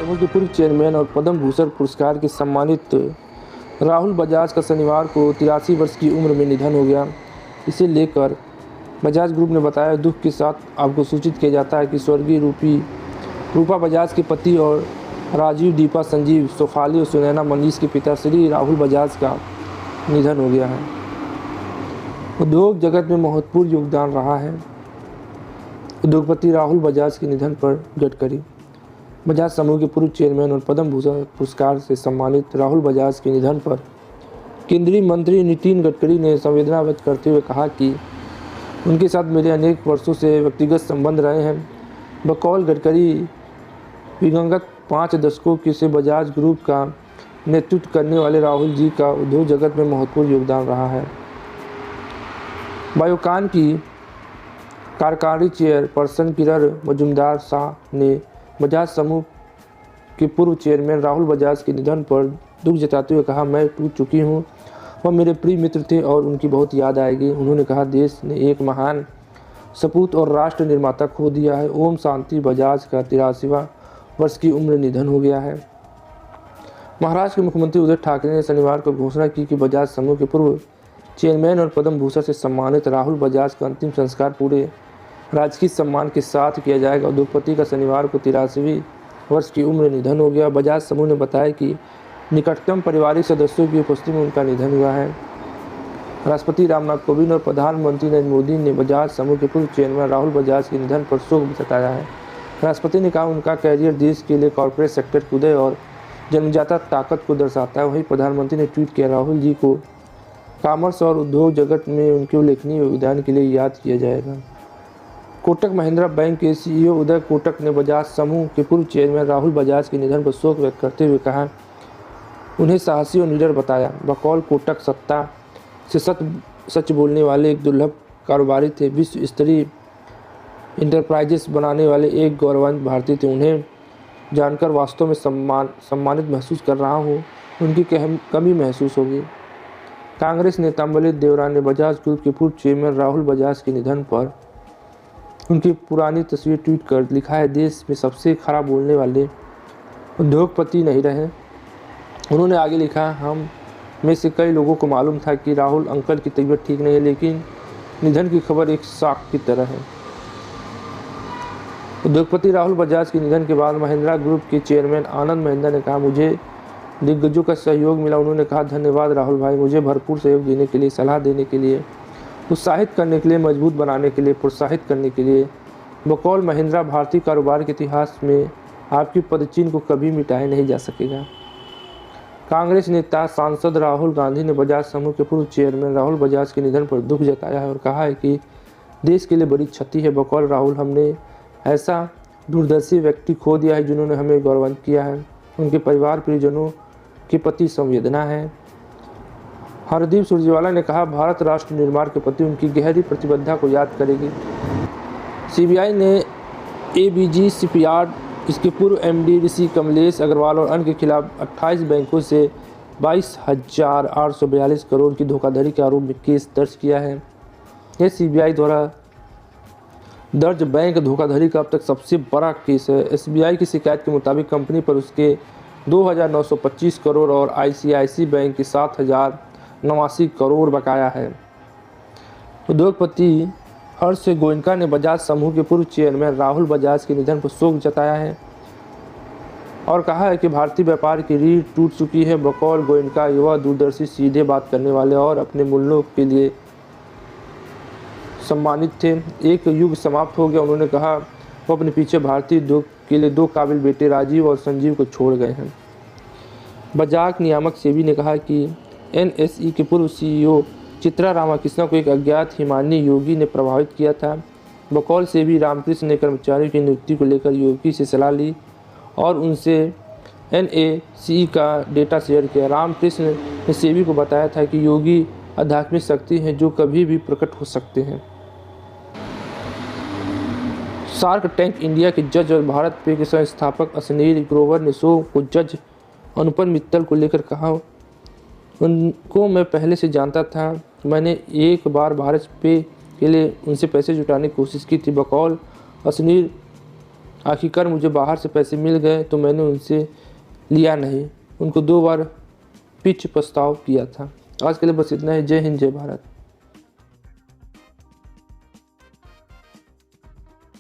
समूह के पूर्व चेयरमैन और पद्म भूषण पुरस्कार के सम्मानित राहुल बजाज का शनिवार को 83 वर्ष की उम्र में निधन हो गया। इसे लेकर बजाज ग्रुप ने बताया, दुख के साथ आपको सूचित किया जाता है कि स्वर्गीय रूपा बजाज के पति और राजीव, दीपा, संजीव, सोफाली और सुनैना मनीष के पिता श्री राहुल बजाज का निधन हो गया है। उद्योग जगत में महत्वपूर्ण योगदान रहा है। उद्योगपति राहुल बजाज के निधन पर गडकरी। बजाज समूह के पूर्व चेयरमैन और पद्म भूषण पुरस्कार से सम्मानित राहुल बजाज के निधन पर केंद्रीय मंत्री नितिन गडकरी ने संवेदना व्यक्त करते हुए कहा कि उनके साथ मेरे अनेक वर्षों से व्यक्तिगत संबंध रहे हैं। बकौल गडकरी, विगत 5 दशकों के से बजाज ग्रुप का नेतृत्व करने वाले राहुल जी का उद्योग जगत में महत्वपूर्ण योगदान रहा है। बायोकॉन की कार्यकारी चेयरपर्सन किरण मजूमदार शाह ने बजाज समूह के पूर्व चेयरमैन राहुल बजाज के निधन पर दुख जताते हुए कहा, मैं टूट चुकी हूँ। वह मेरे प्रिय मित्र थे और उनकी बहुत याद आएगी। उन्होंने कहा, देश ने एक महान सपूत और राष्ट्र निर्माता खो दिया है। ओम शांति बजाज का 83वां वर्ष की उम्र निधन हो गया है। महाराष्ट्र के मुख्यमंत्री उद्धव ठाकरे ने शनिवार को घोषणा की कि बजाज समूह के पूर्व चेयरमैन और पद्म भूषण से सम्मानित राहुल बजाज का अंतिम संस्कार पूरे राजकीय सम्मान के साथ किया जाएगा। उद्योगपति का शनिवार को 83वीं वर्ष की उम्र निधन हो गया। बजाज समूह ने बताया कि निकटतम पारिवारिक सदस्यों की उपस्थिति में उनका निधन हुआ है। राष्ट्रपति रामनाथ कोविंद और प्रधानमंत्री नरेंद्र मोदी ने बजाज समूह के पूर्व चेयरमैन राहुल बजाज के निधन पर शोक जताया है। राष्ट्रपति ने कहा, उनका कैरियर देश के लिए कॉर्पोरेट सेक्टर के उदय और जन्मजात ताकत को दर्शाता है। वहीं प्रधानमंत्री ने ट्वीट किया, राहुल जी को कॉमर्स और उद्योग जगत में उनके उल्लेखनीय योगदान के लिए याद किया जाएगा। कोटक महिंद्रा बैंक के सीईओ उदय कोटक ने बजाज समूह के पूर्व चेयरमैन राहुल बजाज के निधन पर शोक व्यक्त करते हुए कहा, उन्हें साहसी और निडर बताया। बकौल कोटक सत्ता से सच बोलने वाले एक दुर्लभ कारोबारी थे। विश्व स्तरीय इंटरप्राइजेस बनाने वाले एक गौरवान्वित भारतीय थे। उन्हें जानकर वास्तव में सम्मानित महसूस कर रहा हूँ। उनकी कमी महसूस होगी। कांग्रेस नेता अंबलिक देवरा ने बजाज ग्रुप के पूर्व चेयरमैन राहुल बजाज के निधन पर उनकी पुरानी तस्वीर ट्वीट कर लिखा है, देश में सबसे खराब बोलने वाले उद्योगपति नहीं रहे। उन्होंने आगे लिखा, हम में से कई लोगों को मालूम था कि राहुल अंकल की तबीयत ठीक नहीं है, लेकिन निधन की खबर एक शॉक की तरह है। उद्योगपति राहुल बजाज के निधन के बाद महिंद्रा ग्रुप के चेयरमैन आनंद महिंद्रा ने कहा, मुझे दिग्गजों का सहयोग मिला। उन्होंने कहा, धन्यवाद राहुल भाई, मुझे भरपूर सहयोग देने के लिए, सलाह देने के लिए, उत्साहित करने के लिए, मजबूत बनाने के लिए, प्रोत्साहित करने के लिए। बकौल महिंद्रा भारतीय कारोबार के इतिहास में आपकी पदचिन्ह को कभी मिटाया नहीं जा सकेगा। कांग्रेस नेता सांसद राहुल गांधी ने बजाज समूह के पूर्व चेयरमैन राहुल बजाज के निधन पर दुख जताया है और कहा है कि देश के लिए बड़ी क्षति है। बकौल राहुल, हमने ऐसा दूरदर्शी व्यक्ति खो दिया है जिन्होंने हमें गौरवान्वित किया है। उनके परिवार परिजनों के प्रति संवेदना है। हरदीप सुरजेवाला ने कहा, भारत राष्ट्र निर्माण के प्रति उनकी गहरी प्रतिबद्धता को याद करेगी। सीबीआई ने एबीजी शिपयार्ड, इसके पूर्व एमडी ऋषि कमलेश अग्रवाल और अन्य के खिलाफ 28 बैंकों से 22,842 करोड़ की धोखाधड़ी के आरोप में केस दर्ज किया है। यह सीबीआई द्वारा दर्ज बैंक धोखाधड़ी का अब तक सबसे बड़ा केस है। एसबीआई की शिकायत के मुताबिक कंपनी पर उसके 2,925 करोड़ और आईसीआईसी बैंक के 7,089 करोड़ बकाया है। उद्योगपति हर्ष गोयनका ने बजाज समूह के पूर्व चेयरमैन राहुल बजाज के निधन पर शोक जताया है और कहा है कि भारतीय व्यापार की रीढ़ टूट चुकी है। बकौल गोयनका युवा, दूरदर्शी, सीधे बात करने वाले और अपने मूल्यों के लिए सम्मानित थे। एक युग समाप्त हो गया। उन्होंने कहा, वो अपने पीछे भारतीय उद्योग के लिए 2 काबिल बेटे राजीव और संजीव को छोड़ गए हैं। बजाज नियामक सेबी ने कहा कि एनएसई के पूर्व सीईओ चित्रा रामाकृष्णन को एक अज्ञात हिमानी योगी ने प्रभावित किया था। बकौल सेबी रामकृष्ण ने कर्मचारियों की नियुक्ति को लेकर योगी से सलाह ली और उनसे एनएसई का डेटा शेयर किया। रामकृष्ण ने सेबी को बताया था कि योगी आध्यात्मिक शक्ति हैं जो कभी भी प्रकट हो सकते हैं। शार्क टैंक इंडिया के जज और भारत पे के संस्थापक अश्नील ग्रोवर ने शो को जज अनुपम मित्तल को लेकर कहा, उनको मैं पहले से जानता था। मैंने एक बार भारत पे के लिए उनसे पैसे जुटाने की कोशिश की थी। बकौल अश्नील आखिरकार मुझे बाहर से पैसे मिल गए तो मैंने उनसे लिया नहीं, उनको 2 बार पिच प्रस्ताव किया था। आज के लिए बस इतना ही। जय हिंद, जय भारत।